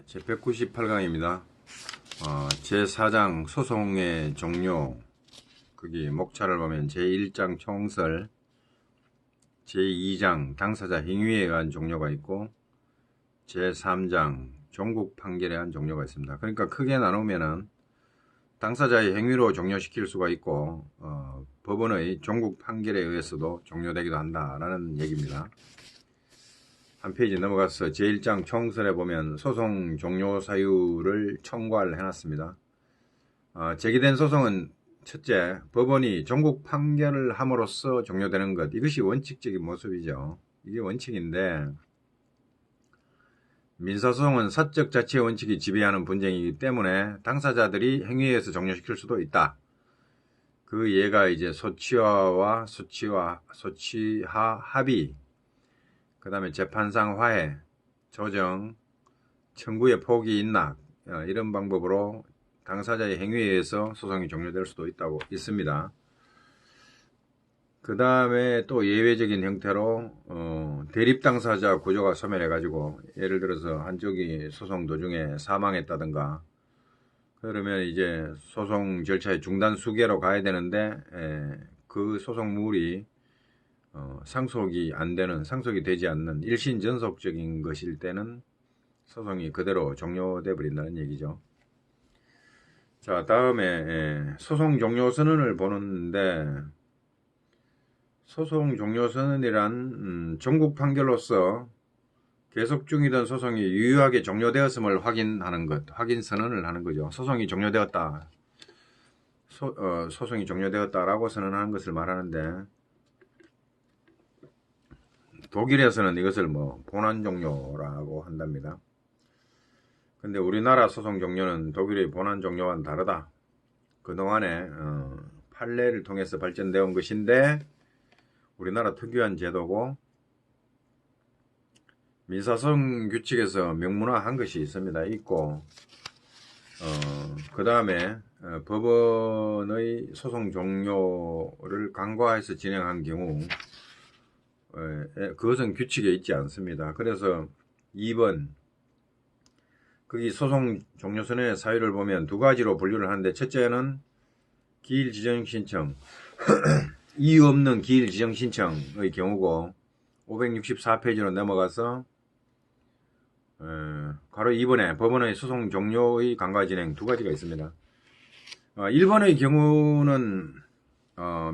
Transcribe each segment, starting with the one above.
제198강입니다. 제4장 소송의 종료, 거기 목차를 보면 제1장 총설, 제2장 당사자 행위에 의한 종료가 있고 제3장 종국 판결에 의한 종료가 있습니다. 그러니까 크게 나누면은 당사자의 행위로 종료시킬 수가 있고 법원의 종국 판결에 의해서도 종료되기도 한다라는 얘기입니다. 한 페이지 넘어가서 제1장 총설에 보면 소송 종료 사유를 청구를 해놨습니다. 제기된 소송은 첫째, 법원이 종국 판결을 함으로써 종료되는 것, 이것이 원칙적인 모습이죠. 이게 원칙인데 민사소송은 사적 자치의 원칙이 지배하는 분쟁이기 때문에 당사자들이 행위에 의해서 종료시킬 수도 있다. 그 예가 이제 소치하와 소치하 합의, 그 다음에 재판상 화해, 조정, 청구의 포기 인락, 이런 방법으로 당사자의 행위에 의해서 소송이 종료될 수도 있습니다. 그 다음에 또 예외적인 형태로 대립 당사자 구조가 소멸해 가지고 예를 들어서 한쪽이 소송 도중에 사망했다든가 그러면 이제 소송 절차의 중단 수계로 가야 되는데 그 소송물이 상속이 되지 않는 일신 전속적인 것일 때는 소송이 그대로 종료돼 버린다는 얘기죠. 자, 다음에 소송 종료 선언을 보는데, 소송 종료 선언이란 종국 판결로서 계속 중이던 소송이 유효하게 종료되었음을 확인하는 것, 확인 선언을 하는 거죠. 소송이 종료되었다. 소송이 종료되었다라고 선언하는 것을 말하는데, 독일에서는 이것을 본안 종료라고 한답니다. 근데 우리나라 소송 종료는 독일의 본안 종료와는 다르다. 그동안에 판례를 통해서 발전되어 온 것인데 우리나라 특유한 제도고 민사소송 규칙에서 명문화한 것이 있고 그 다음에 법원의 소송 종료를 간과해서 진행한 경우 그것은 규칙에 있지 않습니다. 그래서 2번 거기 소송 종료 선언의 사유를 보면 두 가지로 분류를 하는데, 첫째는 기일 지정 신청, 이유 없는 기일 지정 신청의 경우고 564페이지로 넘어가서 괄호 2번에 법원의 소송 종료의 간과 진행 두 가지가 있습니다. 1번의 경우는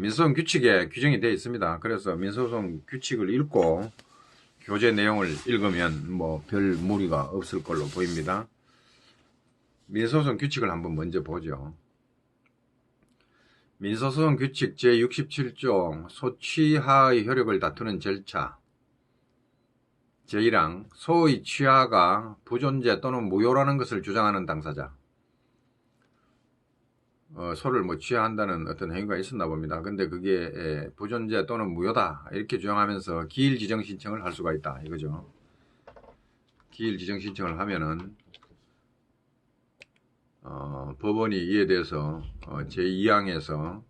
민사소송 규칙에 규정이 되어 있습니다. 그래서 민사소송 규칙을 읽고 교재 내용을 읽으면 별 무리가 없을 걸로 보입니다. 민사소송 규칙을 한번 먼저 보죠. 민사소송 규칙 제67조 소취하의 효력을 다투는 절차 제1항 소의 취하가 부존재 또는 무효라는 것을 주장하는 당사자, 소를 취하한다는 어떤 행위가 있었나 봅니다. 근데 그게 부존재 또는 무효다 이렇게 주장하면서 기일 지정 신청을 할 수가 있다 이거죠. 기일 지정 신청을 하면은 법원이 이에 대해서 제2항에서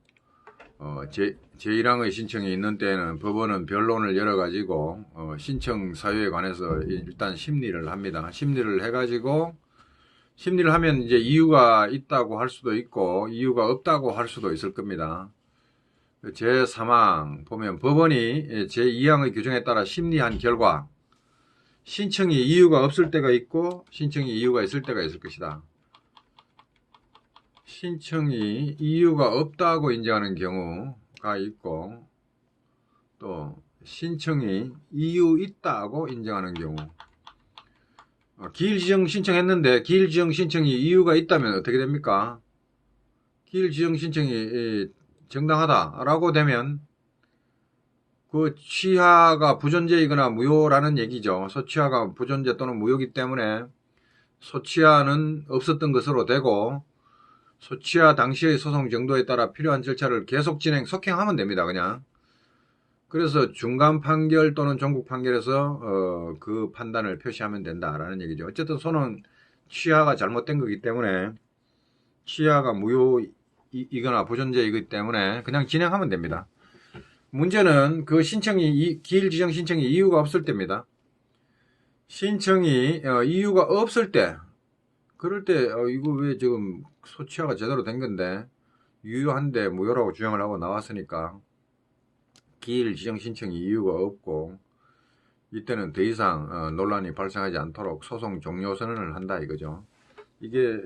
제1항의 신청이 있는 때에는 법원은 변론을 열어가지고 신청 사유에 관해서 일단 심리를 합니다. 심리를 해가지고 심리를 하면 이제 이유가 있다고 할 수도 있고 이유가 없다고 할 수도 있을 겁니다. 제3항 보면 법원이 제2항의 규정에 따라 심리한 결과 신청이 이유가 없을 때가 있고 신청이 이유가 있을 때가 있을 것이다. 신청이 이유가 없다고 인정하는 경우가 있고 또 신청이 이유 있다고 인정하는 경우, 기일지정 신청했는데 기일지정 신청이 이유가 있다면 어떻게 됩니까? 기일지정 신청이 정당하다라고 되면 그 취하가 부존재이거나 무효라는 얘기죠. 소취하가 부존재 또는 무효이기 때문에 소취하는 없었던 것으로 되고 소취하 당시의 소송 정도에 따라 필요한 절차를 계속 속행하면 됩니다. 그냥. 그래서 중간 판결 또는 종국 판결에서 그 판단을 표시하면 된다라는 얘기죠. 어쨌든 소는 취하가 잘못된 거기 때문에 취하가 무효이거나 부존재이기 때문에 그냥 진행하면 됩니다. 문제는 그 신청이 기일 지정 신청이 이유가 없을 때입니다. 신청이 이유가 없을 때 그럴 때 이거 왜 지금 소치하가 제대로 된 건데 유효한데 무효라고 주장을 하고 나왔으니까 기일 지정 신청이 이유가 없고 이때는 더 이상 논란이 발생하지 않도록 소송 종료 선언을 한다 이거죠. 이게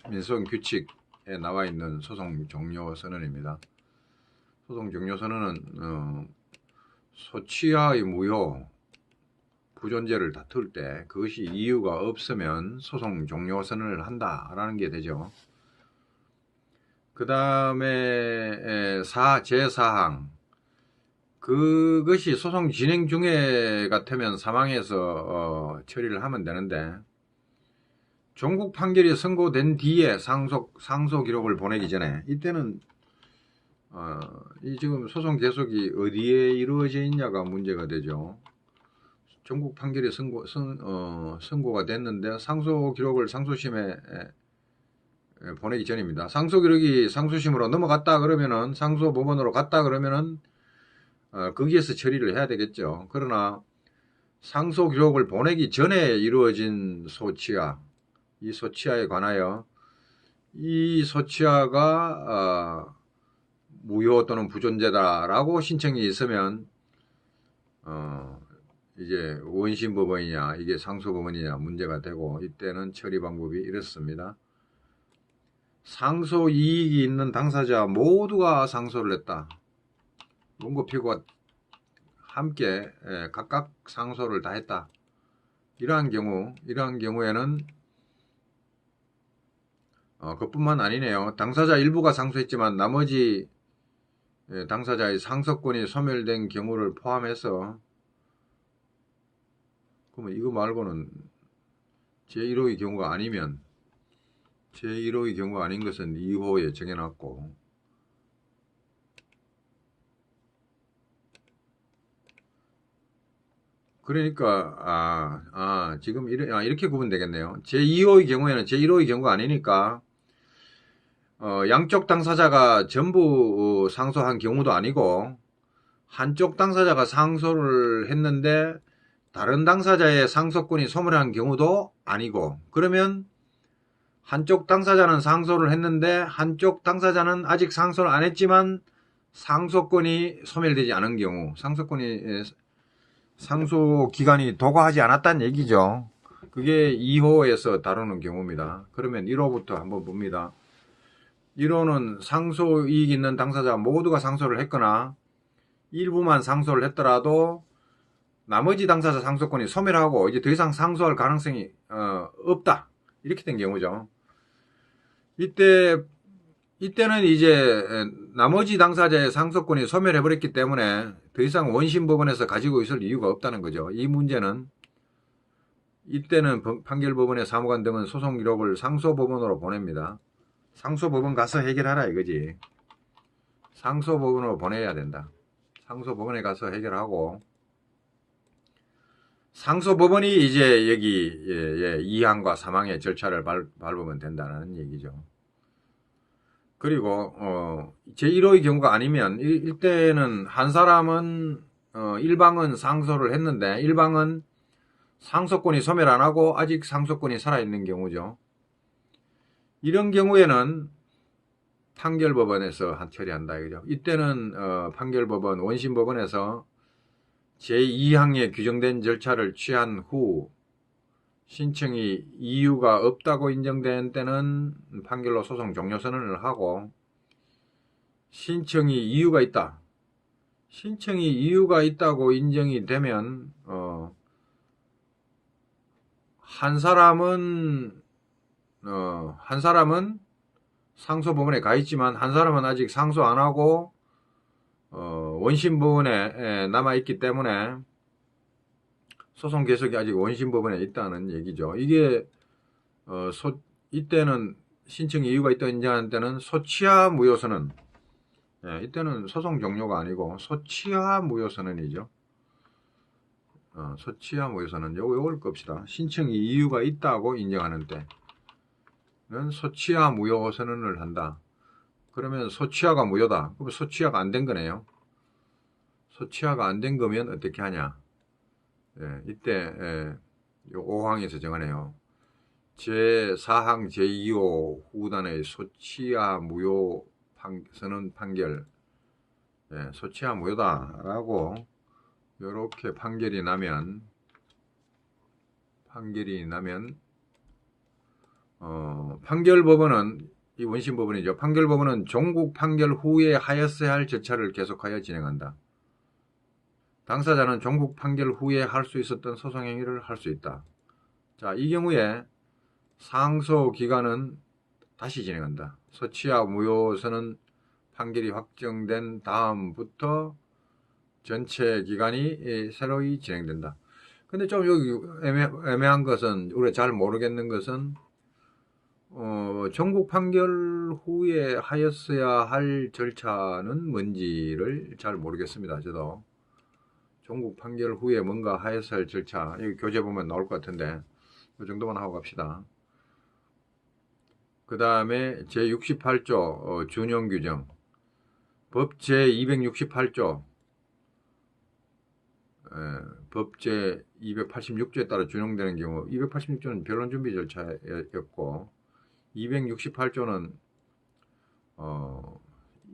민소송 규칙에 나와 있는 소송 종료 선언입니다. 소송 종료 선언은 소치하의 무효 부존재를 다툴 때 그것이 이유가 없으면 소송 종료 선언을 한다라는 게 되죠. 그 다음에 제4항 그것이 소송 진행 중에 같으면 사망해서 처리를 하면 되는데 종국 판결이 선고된 뒤에 상소 기록을 보내기 전에 이때는 이 지금 소송 계속이 어디에 이루어져 있냐가 문제가 되죠. 종국 판결이 선고가 됐는데 상소 기록을 상소심에 보내기 전입니다. 상소 기록이 상소심으로 넘어갔다 그러면은 상소법원으로 갔다 그러면은 거기에서 처리를 해야 되겠죠. 그러나 상소 기록을 보내기 전에 이루어진 소치하, 이 소치하에 관하여 이 소치하가 무효 또는 부존재다라고 신청이 있으면 이제 원심법원이냐 이게 상소법원이냐 문제가 되고 이때는 처리 방법이 이렇습니다. 상소 이익이 있는 당사자 모두가 상소를 했다. 원고 피고가 함께 각각 상소를 다 했다. 이러한 경우에는 그뿐만 아니네요. 당사자 일부가 상소했지만 나머지 당사자의 상소권이 소멸된 경우를 포함해서 그러면 이거 말고는 제1호의 경우가 아니면 제1호의 경우가 아닌 것은 2호에 정해놨고 그러니까 지금 이렇게 구분되겠네요. 제2호의 경우에는 제1호의 경우가 아니니까 양쪽 당사자가 전부 상소한 경우도 아니고 한쪽 당사자가 상소를 했는데 다른 당사자의 상소권이 소멸한 경우도 아니고 그러면 한쪽 당사자는 상소를 했는데 한쪽 당사자는 아직 상소를 안 했지만 상소권이 소멸되지 않은 경우 상소 기간이 도과하지 않았다는 얘기죠. 그게 2호에서 다루는 경우입니다. 그러면 1호부터 한번 봅니다. 1호는 상소 이익 있는 당사자 모두가 상소를 했거나 일부만 상소를 했더라도 나머지 당사자 상소권이 소멸하고 이제 더 이상 상소할 가능성이 없다. 이렇게 된 경우죠. 이때는 이제 나머지 당사자의 상소권이 소멸해버렸기 때문에 더 이상 원심법원에서 가지고 있을 이유가 없다는 거죠. 이 문제는 이때는 판결법원의 사무관 등은 소송 기록을 상소법원으로 보냅니다. 상소법원 가서 해결하라 이거지. 상소법원으로 보내야 된다. 상소법원에 가서 해결하고 상소법원이 이제 여기 2항과 3항의 절차를 밟으면 된다는 얘기죠. 그리고 제1호의 경우가 아니면 이때는 한 사람은 일방은 상소를 했는데 일방은 상소권이 소멸 안 하고 아직 상소권이 살아있는 경우죠. 이런 경우에는 판결법원에서 처리한다 이거죠. 이때는 판결법원 원심법원에서 제2항에 규정된 절차를 취한 후 신청이 이유가 없다고 인정된 때는 판결로 소송 종료 선언을 하고 신청이 이유가 있다. 신청이 이유가 있다고 인정이 되면 한 사람은 상소법원에 가 있지만 한 사람은 아직 상소 안 하고 원심법원에 남아 있기 때문에 소송 계속이 아직 원심법원에 있다는 얘기죠. 이게 이때는 신청 이유가 있다고 인정하는 때는 소치하 무효선언. 이때는 소송 종료가 아니고 소치하 무효선언이죠. 소치하 무효선언. 요걸 끕시다. 신청 이유가 있다고 인정하는 때는 소치하 무효선언을 한다. 그러면 소치하가 무효다. 그럼 소치하가 안 된 거네요. 소치하가 안 된 거면 어떻게 하냐. 이때 요 5항에서 정하네요. 제4항 제2호 후단의 소치하 무효 선언 판결, 소치하 무효다라고 이렇게 판결이 나면 판결법원은 이 원심법원이죠. 판결법원은 종국 판결 후에 하였어야 할 절차를 계속하여 진행한다. 당사자는 종국 판결 후에 할 수 있었던 소송 행위를 할 수 있다. 자, 이 경우에 상소 기간은 다시 진행한다. 소치하 무효 선언 판결이 확정된 다음부터 전체 기간이 새로이 진행된다. 근데 좀 여기 애매한 것은, 우리가 잘 모르겠는 것은, 전국 판결 후에 하였어야 할 절차는 뭔지를 잘 모르겠습니다. 저도. 전국 판결 후에 뭔가 하였어야 할 절차, 여기 교재 보면 나올 것 같은데, 이 정도만 하고 갑시다. 그 다음에 제68조 준용 규정. 법 제268조. 법 제286조에 따라 준용되는 경우, 286조는 변론 준비 절차였고, 268조는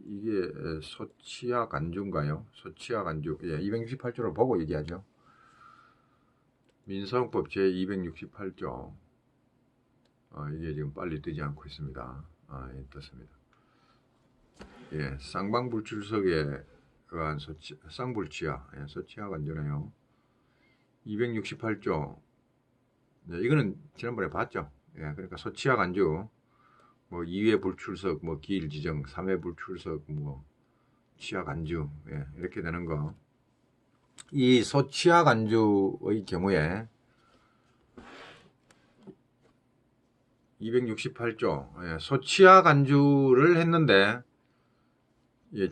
이게 소치하 간주인가요? 소치하 간주. 268조를 보고 얘기하죠. 민사헌법 제268조. 이게 지금 빨리 뜨지 않고 있습니다. 떴습니다. 쌍방불출석에 의한 쌍불치하, 소치하 간주네요. 268조. 이거는 지난번에 봤죠. 그러니까 소치하 간주, 뭐 2회 불출석, 뭐 기일 지정, 3회 불출석, 뭐 치하 간주, 이렇게 되는 거. 이 소치하 간주의 경우에 268조, 소치하 간주를 했는데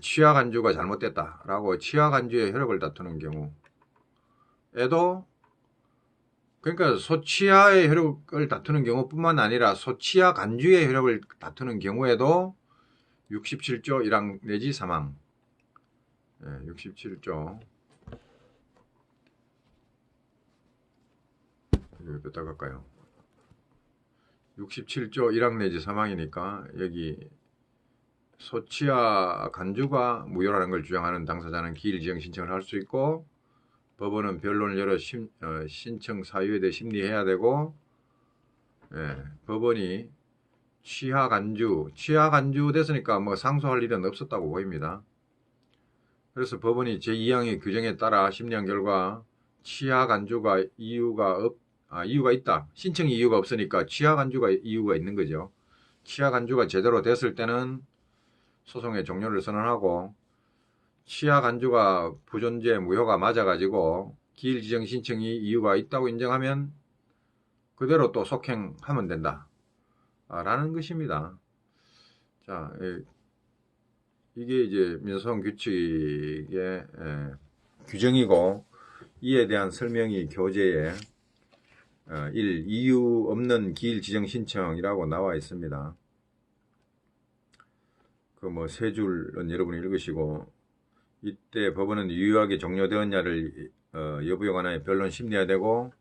치하 간주가 잘못됐다라고 치하 간주의 효력을 다투는 경우에도, 그러니까 소치하의 효력을 다투는 경우뿐만 아니라 소치하 간주의 효력을 다투는 경우에도 67조 1항 내지 3항, 67조, 여기 뺐다 갈까요? 67조 1항 내지 3항이니까 여기 소치하 간주가 무효라는 걸 주장하는 당사자는 기일 지정 신청을 할 수 있고, 법원은 변론을 열어 신청 사유에 대해 심리해야 되고, 법원이 치하 간주 됐으니까 뭐 상소할 일은 없었다고 보입니다. 그래서 법원이 제2항의 규정에 따라 심리한 결과 치하 간주가 이유가 있다. 신청 이유가 없으니까 치하 간주가 이유가 있는 거죠. 치하 간주가 제대로 됐을 때는 소송의 종료를 선언하고, 치하 간주가 부존재 무효가 맞아가지고 기일 지정 신청이 이유가 있다고 인정하면 그대로 또 속행하면 된다 라는 것입니다. 자, 이게 이제 민사소송 규칙의 규정이고, 이에 대한 설명이 교재에 1. 이유 없는 기일 지정 신청이라고 나와 있습니다. 그 뭐 세 줄은 여러분이 읽으시고, 이때 법원은 유효하게 종료되었냐를 여부에 관하여 변론 심리해야 되고,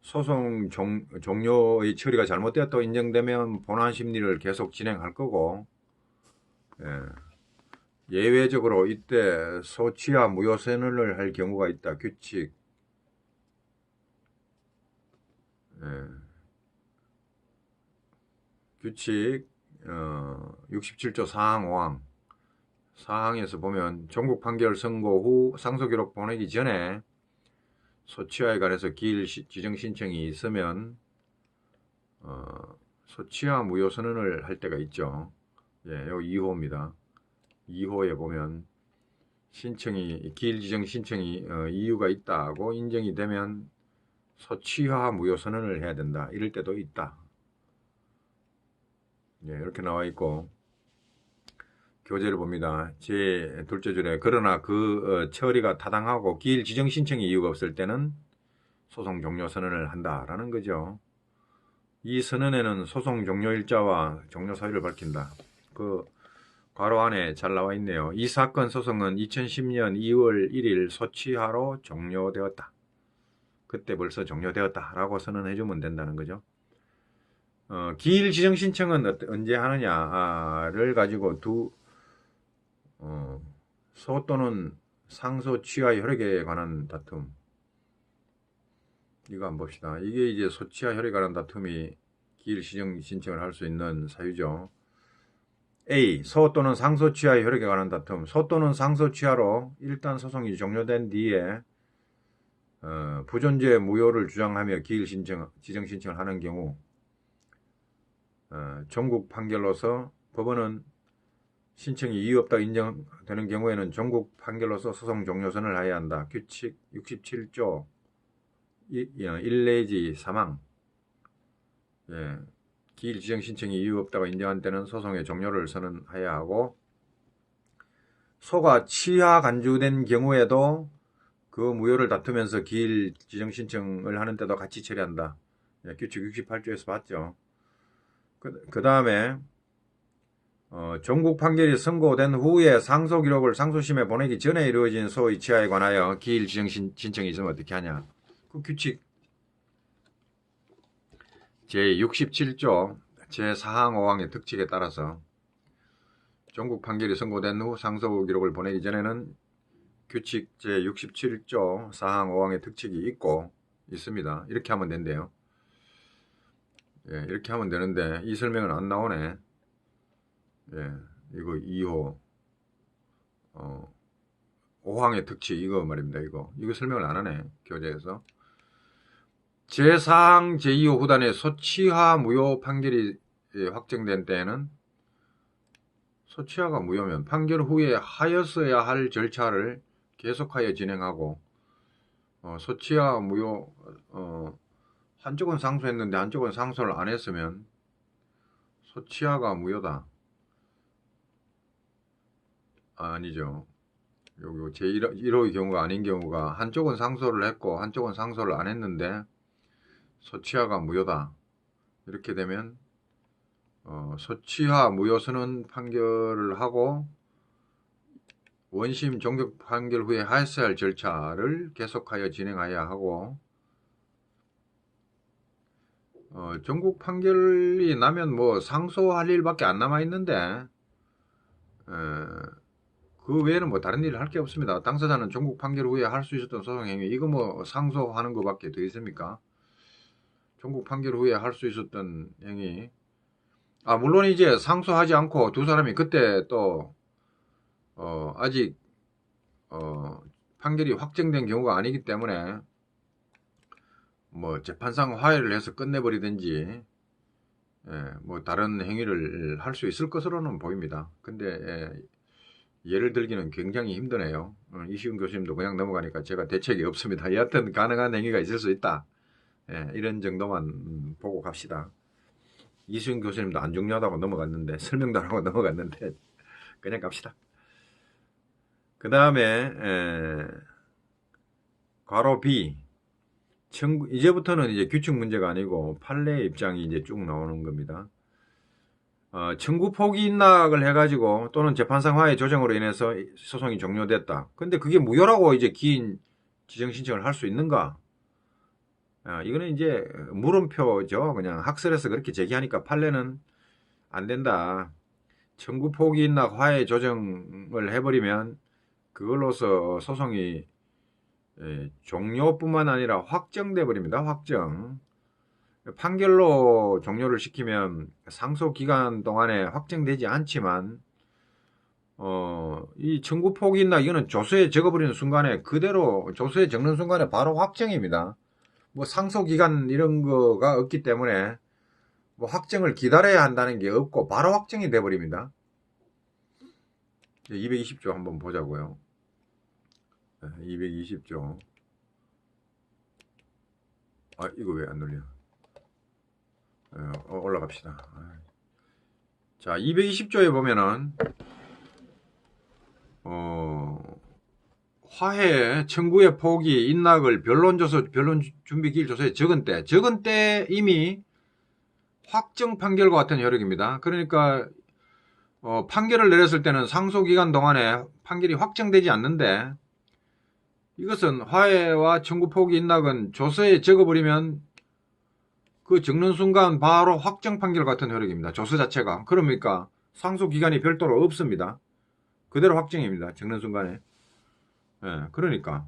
소송 종료의 처리가 잘못되었다고 인정되면 본안 심리를 계속 진행할 거고, 예외적으로 이때 소치하 무효 선언을 할 경우가 있다. 규칙 규칙 67조 4항 5항 4항에서 보면 종국 판결 선고 후 상소기록 보내기 전에 소치하에 관해서 기일 지정 신청이 있으면 소치하 무효 선언을 할 때가 있죠. 여기 2호입니다. 2호에 보면 기일 지정 신청이 이유가 있다고 인정이 되면 소치하 무효 선언을 해야 된다. 이럴 때도 있다. 이렇게 나와 있고, 교재를 봅니다. 제 둘째 줄에 그러나 그 처리가 타당하고 기일 지정 신청의 이유가 없을 때는 소송 종료 선언을 한다라는 거죠. 이 선언에는 소송 종료일자와 종료 사유를 밝힌다. 그 괄호 안에 잘 나와 있네요. 이 사건 소송은 2010년 2월 1일 소치하로 종료되었다. 그때 벌써 종료되었다 라고 선언해 주면 된다는 거죠. 기일 지정 신청은 언제 하느냐를 가지고 소 또는 상소 취하 혈액에 관한 다툼. 이거 한번 봅시다. 이게 이제 소취하 혈액에 관한 다툼이 기일 지정 신청을 할 수 있는 사유죠. A. 소 또는 상소 취하 혈액에 관한 다툼. 소 또는 상소 취하로 일단 소송이 종료된 뒤에 부존재 무효를 주장하며 기일 지정 신청을 하는 경우 종국 판결로서 법원은 신청이 이유 없다 인정되는 경우에는 종국 판결로서 소송 종료선을 하여야 한다. 규칙 67조 1 내지 사망. 예, 기일 지정 신청이 이유 없다고 인정한 때는 소송의 종료를 선언해야 하고, 소가 취하 간주된 경우에도 그 무효를 다투면서 기일 지정 신청을 하는 때도 같이 처리한다. 예, 규칙 68조에서 봤죠. 그 다음에 종국 판결이 선고된 후에 상소 기록을 상소심에 보내기 전에 이루어진 소의 취하에 관하여 기일 지정 신청이 있으면 어떻게 하냐. 그 규칙 제67조 제4항 5항의 특칙에 따라서 종국 판결이 선고된 후 상소 기록을 보내기 전에는 규칙 제67조 4항 5항의 특칙이 있습니다. 이렇게 하면 된대요. 예, 이렇게 하면 되는데 이 설명은 안 나오네. 예, 이거 2호 5항의 특칙 이거 말입니다. 이거 설명을 안 하네. 교재에서. 제4항 제2호 후단의 소취하 무효 판결이 확정된 때에는 소취하가 무효면 판결 후에 하였어야 할 절차를 계속하여 진행하고 소취하 무효 한쪽은 상소했는데 한쪽은 상소를 안 했으면 소취하가 무효다. 아니죠. 여기 제1호의 경우가 아닌 경우가 한쪽은 상소를 했고 한쪽은 상소를 안 했는데 소취하가 무효다. 이렇게 되면 소취하 무효 선언 판결을 하고 원심 종격 판결 후에 하였어야 할 절차를 계속하여 진행해야 하고 종국 판결이 나면 뭐 상소할 일밖에 안 남아 있는데 그 외에는 뭐 다른 일을 할 게 없습니다. 당사자는 종국 판결 후에 할 수 있었던 소송 행위 이거 뭐 상소하는 것밖에 더 있습니까? 종국 판결 후에 할 수 있었던 행위 물론 이제 상소하지 않고 두 사람이 그때 또 아직 판결이 확정된 경우가 아니기 때문에 뭐 재판상 화해를 해서 끝내버리든지 뭐 다른 행위를 할 수 있을 것으로는 보입니다. 근데 예를 들기는 굉장히 힘드네요. 이시훈 교수님도 그냥 넘어가니까 제가 대책이 없습니다. 여하튼 가능한 행위가 있을 수 있다. 이런 정도만 보고 갑시다. 이시훈 교수님도 안 중요하다고 넘어갔는데 설명도 안 하고 넘어갔는데 그냥 갑시다. 그 다음에 괄호 B 이제부터는 이제 규칙 문제가 아니고 판례의 입장이 이제 쭉 나오는 겁니다. 청구 포기 인락을 해가지고 또는 재판상 화해 조정으로 인해서 소송이 종료됐다. 근데 그게 무효라고 이제 기인 지정 신청을 할 수 있는가? 이거는 이제 물음표죠. 그냥 학설에서 그렇게 제기하니까 판례는 안 된다. 청구 포기 인락 화해 조정을 해버리면 그걸로서 소송이 종료뿐만 아니라 확정돼 버립니다. 확정. 판결로 종료를 시키면 상소 기간 동안에 확정되지 않지만 이 청구 포기 인락 이거는 조서에 적어버리는 순간에 그대로 조서에 적는 순간에 바로 확정입니다. 뭐 상소 기간 이런 거가 없기 때문에 뭐 확정을 기다려야 한다는 게 없고 바로 확정이 돼 버립니다. 220조 한번 보자고요. 220조. 이거 왜 안 눌려? 올라갑시다. 자, 220조에 보면은 화해 청구의 포기 인락을 변론 준비 기일 조서에 적은 때 이미 확정 판결과 같은 효력입니다. 그러니까 판결을 내렸을 때는 상소 기간 동안에 판결이 확정되지 않는데 이것은 화해와 청구 포기 인락은 조서에 적어버리면 그 적는 순간 바로 확정 판결 같은 효력입니다. 조서 자체가. 그러니까 상诉기간이 별도로 없습니다. 그대로 확정입니다. 적는 순간에. 예, 그러니까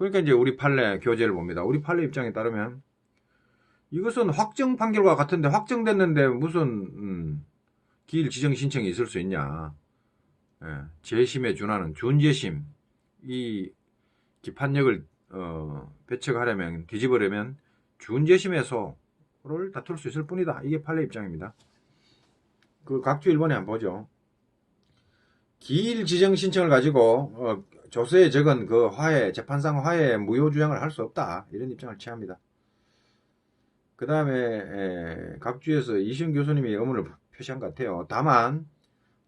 이제 우리 판례 교재를 봅니다. 우리 판례 입장에 따르면 이것은 확정 판결과 같은데 확정됐는데 무슨 기일 지정 신청이 있을 수 있냐. 예, 재심에 준하는 준재심, 이 기판력을 배척하려면, 뒤집으려면 준재심에서를 다툴 수 있을 뿐이다. 이게 판례 입장입니다. 그 각주 1번에 한번 보죠. 기일 지정 신청을 가지고 조서에 적은 그 재판상 화해 무효 주장을 할 수 없다. 이런 입장을 취합니다. 그 다음에 각주에서 이시훈 교수님이 의문을 표시한 것 같아요. 다만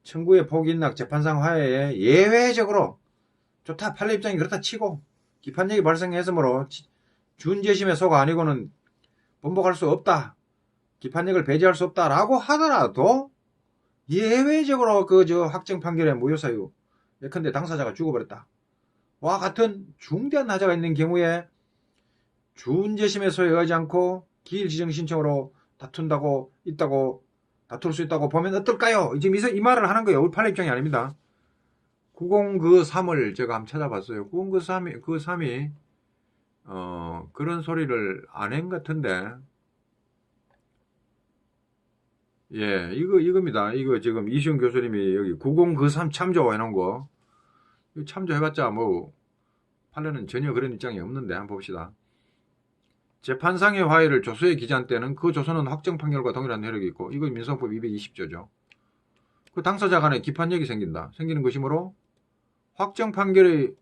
청구의 폭이 인낙 재판상 화해에 예외적으로 좋다. 판례 입장이 그렇다 치고 기판력이 발생했으므로 준재심의 소가 아니고는 번복할 수 없다. 기판력을 배제할 수 없다라고 하더라도 예외적으로 확정 판결의 무효 사유, 예컨대 당사자가 죽어버렸다. 와 같은 중대한 하자가 있는 경우에 준재심의 소에 의하지 않고 기일 지정 신청으로 다툴 수 있다고 보면 어떨까요? 지금 이 말을 하는 거예요. 우리 판례 입장이 아닙니다. 90그3을 제가 한번 찾아봤어요. 90그3이 그런 소리를 안 한 것 같은데, 예, 이겁니다. 이거 지금 이시훈 교수님이 여기 90그3 참조해 놓은 거, 이거 참조해봤자 판례는 전혀 그런 입장이 없는데 한번 봅시다. 재판상의 화해를 조서에 기재한 때는 그 조서는 확정 판결과 동일한 효력이 있고, 이거 민사법 220조죠. 그 당사자 간에 기판력이 생기는 것이므로 확정 판결의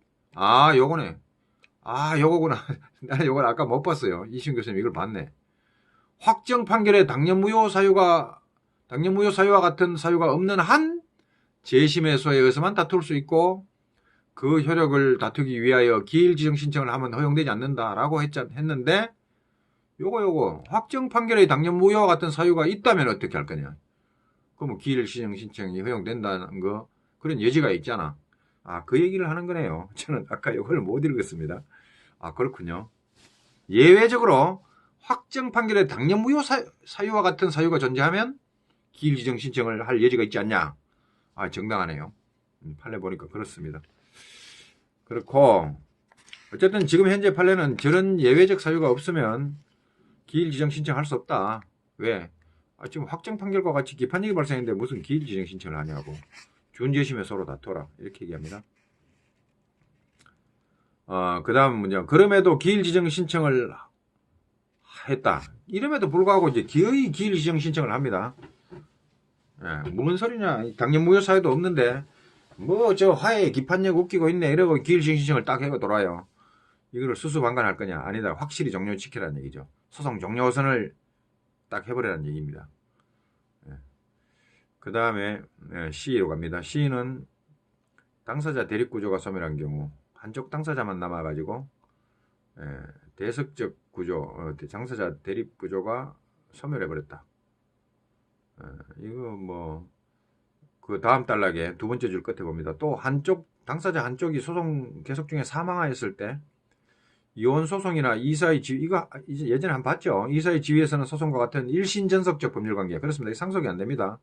요거네. 요거구나. 나는 요걸 아까 못 봤어요. 이시훈 교수님 이걸 봤네. 확정 판결에 당년 무효 사유와 같은 사유가 없는 한 재심의 소에 의해서만 다툴 수 있고 그 효력을 다투기 위하여 기일 지정 신청을 하면 허용되지 않는다라고 했는데 요거 확정 판결에 당년 무효와 같은 사유가 있다면 어떻게 할 거냐. 그럼 기일 지정 신청이 허용된다는 거 그런 여지가 있잖아. 그 얘기를 하는 거네요. 저는 아까 이걸 못 읽었습니다. 그렇군요. 예외적으로 확정 판결에 당년 무효 사유와 같은 사유가 존재하면 기일 지정 신청을 할 여지가 있지 않냐. 정당하네요. 판례 보니까 그렇습니다. 그렇고 어쨌든 지금 현재 판례는 저런 예외적 사유가 없으면 기일 지정 신청할 수 없다. 왜? 지금 확정 판결과 같이 기판력이 발생했는데 무슨 기일 지정 신청을 하냐고. 준재심에 서로 다퉈라. 이렇게 얘기합니다. 그 다음 문제. 그럼에도 기일 지정 신청을 했다. 이름에도 불구하고 이제 기의 기일 지정 신청을 합니다. 뭔 소리냐. 당연 무효 사유도 없는데 화해 기판력 웃기고 있네 이러고 기일 지정 신청을 딱 해고 돌아요. 이거를 수수방관할 거냐. 아니다. 확실히 종료시키라는 얘기죠. 소송 종료선을 딱 해버리라는 얘기입니다. 그 다음에 C로 갑니다. C는 당사자 대립구조가 소멸한 경우 한쪽 당사자만 남아가지고 대석적 구조, 당사자 대립구조가 소멸해버렸다. 이거 그 다음 단락에 두 번째 줄 끝에 봅니다. 또 당사자 한쪽이 소송 계속 중에 사망하였을 때 이혼 소송이나 이사의 지위, 이거 예전에 한번 봤죠? 이사의 지위에서는 소송과 같은 일신전속적 법률관계. 그렇습니다. 이게 상속이 안 됩니다.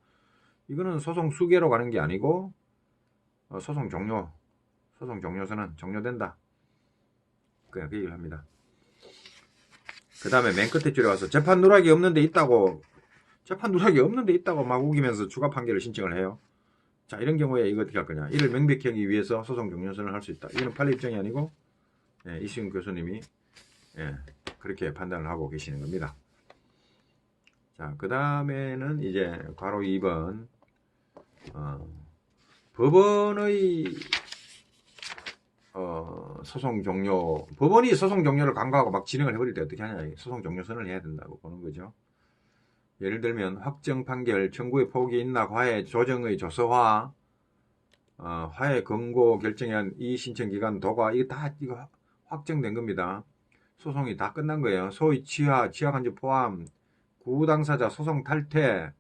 이거는 소송 수계로 가는 게 아니고 소송 종료서는 종료된다. 그냥 그 얘기를 합니다. 그 다음에 맨 끝에 줄에 와서 재판 누락이 없는데 있다고 막 우기면서 추가 판결을 신청을 해요. 자, 이런 경우에 이거 어떻게 할 거냐. 이를 명백히 하기 위해서 소송 종료선을 할 수 있다. 이거는 판례 입장이 아니고 이시훈 교수님이 그렇게 판단을 하고 계시는 겁니다. 자, 그 다음에는 이제 괄호 2번 법원의 법원이 소송 종료를 강구하고 막 진행을 해버릴 때 어떻게 하냐. 소송 종료선을 해야 된다고 보는 거죠. 예를 들면 확정 판결, 청구의 포기 인낙, 화해 조정의 조서화, 화해 권고 결정에 한 이 신청 기간 도과 이거 확정된 겁니다. 소송이 다 끝난 거예요. 소위 취하간지 포함, 구당사자 소송 탈퇴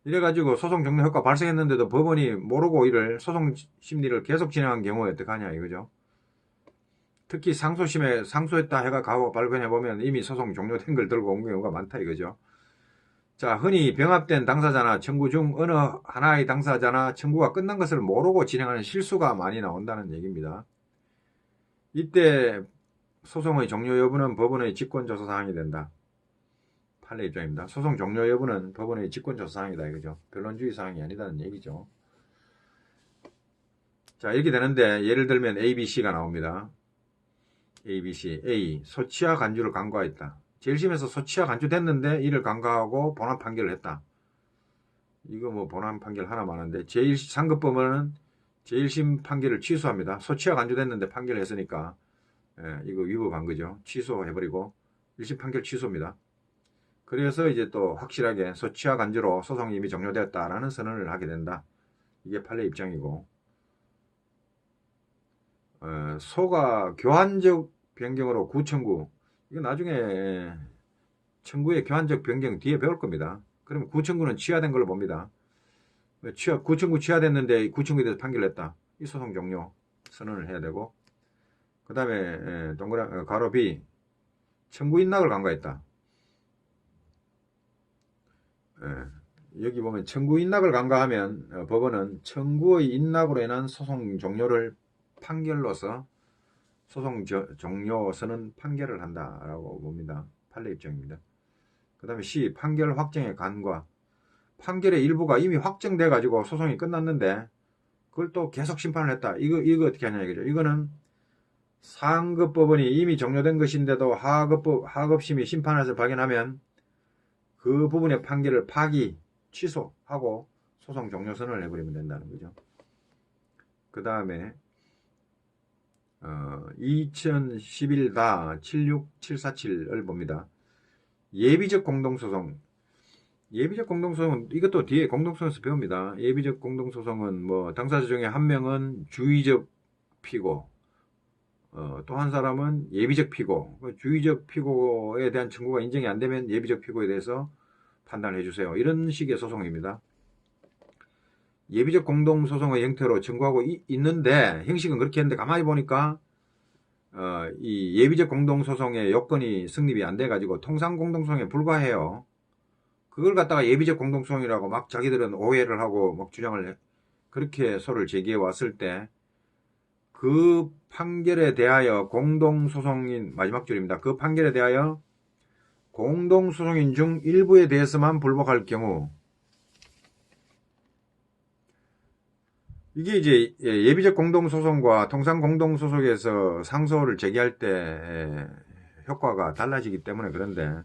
이래가지고 소송 종료 효과 발생했는데도 법원이 모르고 이를 소송 심리를 계속 진행한 경우에 어떡하냐 이거죠. 특히 상소심에 상소했다 해가 가고 발견해보면 이미 소송 종료된 걸 들고 온 경우가 많다 이거죠. 자, 흔히 병합된 당사자나 청구 중 어느 하나의 당사자나 청구가 끝난 것을 모르고 진행하는 실수가 많이 나온다는 얘기입니다. 이때 소송의 종료 여부는 법원의 직권조사 사항이 된다. 판례 입장입니다. 소송 종료 여부는 법원의 직권조사 사항이다 이거죠. 변론주의 사항이 아니다는 얘기죠. 자, 이렇게 되는데 예를 들면 A, B, C가 나옵니다. A, B, C. A. 소치하 간주를 간과했다. 제1심에서 소치하 간주됐는데 이를 간과하고 본안 판결을 했다. 이거 뭐 본안 판결 하나 많은데 상급법원은 제1심 판결을 취소합니다. 소치하 간주됐는데 판결했으니까 이거 위법한 거죠. 취소해버리고 1심 판결 취소입니다. 그래서 이제 또 확실하게 소치하 간주로 소송이 이미 종료되었다라는 선언을 하게 된다. 이게 판례 입장이고 소가 교환적 변경으로 구청구 이거 나중에 청구의 교환적 변경 뒤에 배울 겁니다. 그러면 구청구는 취하된 걸로 봅니다. 구청구 취하됐는데 구청구에 대해서 판결했다. 이 소송 종료 선언을 해야 되고 그 다음에 동그란 가로 B 청구 인락을 간과했다. 여기 보면 청구 인락을 간과하면 법원은 청구의 인락으로 인한 소송 종료를 판결로서 소송 종료 선언 판결을 한다라고 봅니다. 판례 입장입니다. 그 다음에 C. 판결 확정의 간과 판결의 일부가 이미 확정돼 가지고 소송이 끝났는데 그걸 또 계속 심판을 했다. 이거 어떻게 하냐 이거죠. 이거는 상급법원이 이미 종료된 것인데도 하급심이 심판에서 발견하면 그 부분의 판결을 파기, 취소하고 소송 종료 선언을 해버리면 된다는 거죠. 그 다음에 2011-76747을 봅니다. 예비적 공동소송. 예비적 공동소송은 이것도 뒤에 공동소송에서 배웁니다. 예비적 공동소송은 뭐 당사자 중에 한 명은 주의적 피고, 또 한 사람은 예비적 피고. 주의적 피고에 대한 청구가 인정이 안 되면 예비적 피고에 대해서 판단해 주세요. 이런 식의 소송입니다. 예비적 공동소송의 형태로 청구하고 있는데 형식은 그렇게 했는데 가만히 보니까 이 예비적 공동소송의 요건이 성립이 안 돼가지고 통상공동소송에 불과해요. 그걸 갖다가 예비적 공동소송이라고 막 자기들은 오해를 하고 막 주장을 그렇게 소를 제기해 왔을 때 그 판결에 대하여 공동소송인 마지막 줄입니다. 그 판결에 대하여 공동소송인 중 일부에 대해서만 불복할 경우 이게 이제 예비적 공동소송과 통상공동소송에서 상소를 제기할 때 효과가 달라지기 때문에 그런데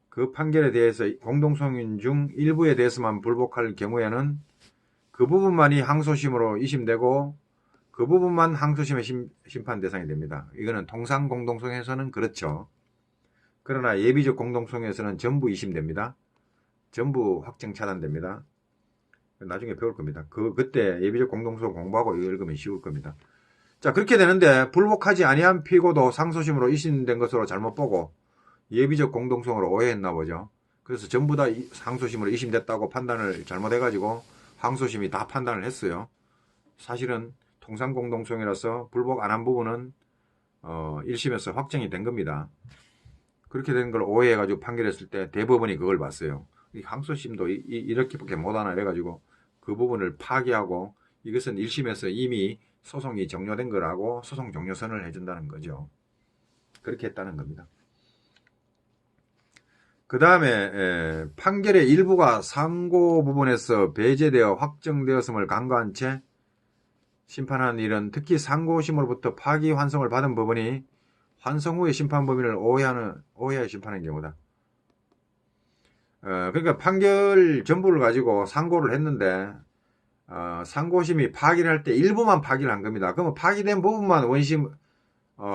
그 판결에 대해서 공동소송인 중 일부에 대해서만 불복할 경우에는 그 부분만이 항소심으로 이심되고 그 부분만 항소심의 심판 대상이 됩니다. 이거는 통상공동소송에서는 그렇죠. 그러나 예비적 공동소송에서는 전부 이심됩니다. 전부 확정 차단됩니다. 나중에 배울 겁니다. 그때 예비적 공동소송 공부하고 이거 읽으면 쉬울 겁니다. 자, 그렇게 되는데 불복하지 아니한 피고도 상소심으로 이심된 것으로 잘못 보고 예비적 공동소송으로 오해했나 보죠. 그래서 전부 다 상소심으로 이심됐다고 판단을 잘못해가지고 항소심이 다 판단을 했어요. 사실은 통상공동소송이라서 불복 안 한 부분은 1심에서 확정이 된 겁니다. 그렇게 된 걸 오해해가지고 판결했을 때 대법원이 그걸 봤어요. 이 항소심도 이렇게밖에 못하나 이래가지고 그 부분을 파기하고 이것은 1심에서 이미 소송이 종료된 거라고 소송 종료 선언을 해준다는 거죠. 그렇게 했다는 겁니다. 그 다음에 판결의 일부가 상고 부분에서 배제되어 확정되었음을 간과한 채 심판한 일은 특히 상고심으로부터 파기 환송을 받은 법원이 환송 후에 심판 범위를 오해하여 심판한 경우다. 그러니까 판결 전부를 가지고 상고를 했는데 상고심이 파기를 할 때 일부만 파기를 한 겁니다. 그러면 파기된 부분만 원심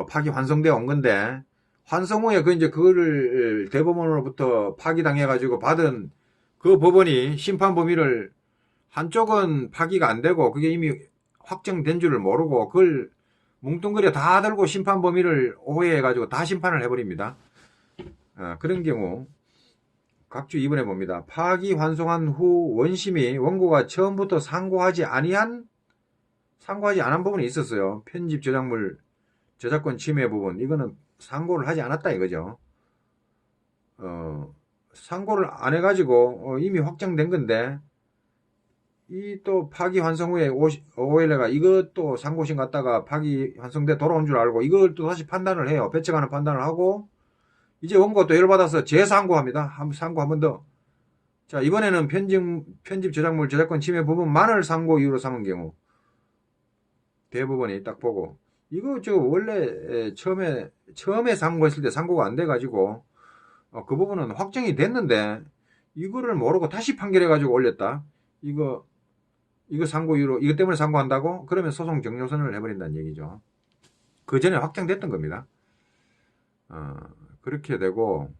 파기 환송되어 온 건데 환송 후에 그거를 대법원으로부터 파기당해 가지고 받은 그 법원이 심판 범위를 한쪽은 파기가 안 되고 그게 이미 확정된 줄을 모르고 그걸 뭉뚱그려 다 들고 심판 범위를 오해해 가지고 다 심판을 해버립니다. 그런 경우 각주 2번에 봅니다. 파기 환송한 후 원심이 원고가 처음부터 상고하지 않은 부분이 있었어요. 편집 저작물 저작권 침해 부분 이거는 상고를 하지 않았다 이거죠. 상고를 안 해가지고 이미 확정된 건데 이 또 파기환송 후에 OLA가 이것도 상고심 갔다가 파기환송돼 돌아온 줄 알고 이걸 또 다시 판단을 해요. 배척하는 판단을 하고 이제 원고 또 열받아서 재상고합니다. 상고 한 번 더. 자, 이번에는 편집 저작물 저작권 침해 부분만을 상고 이유로 삼은 경우 대법원이 딱 보고 이거 저 원래 처음에 상고했을 때 상고가 안 돼가지고 그 부분은 확정이 됐는데 이거를 모르고 다시 판결해가지고 올렸다. 이거 상고 이유로 이것 때문에 상고한다고? 그러면 소송 정료선을 해버린다는 얘기죠. 그 전에 확정됐던 겁니다. 그렇게 되고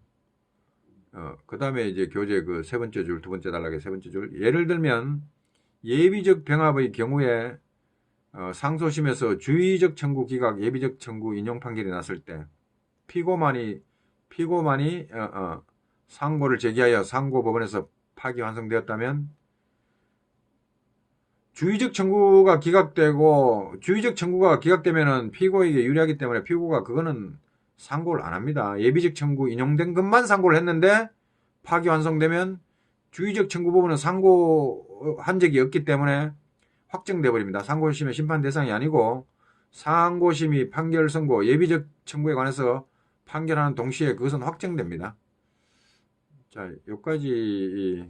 그 다음에 이제 교재 그 세 번째 줄, 두 번째 단락의 세 번째 줄. 예를 들면 예비적 병합의 경우에 상소심에서 주의적 청구 기각, 예비적 청구 인용 판결이 났을 때 피고만이 상고를 제기하여 상고법원에서 파기환송되었다면 주의적 청구가 기각되면은 피고에게 유리하기 때문에 피고가 그거는 상고를 안 합니다. 예비적 청구 인용된 것만 상고를 했는데 파기환송되면 주의적 청구 부분은 상고한 적이 없기 때문에 확정돼 버립니다. 상고심의 심판 대상이 아니고 상고심이 판결 선고 예비적 청구에 관해서 판결하는 동시에 그것은 확정됩니다. 자, 여기까지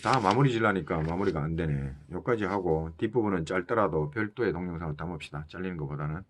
다 마무리 지려니까 마무리가 안 되네. 여기까지 하고 뒷부분은 짧더라도 별도의 동영상을 담읍시다. 잘리는 것보다는.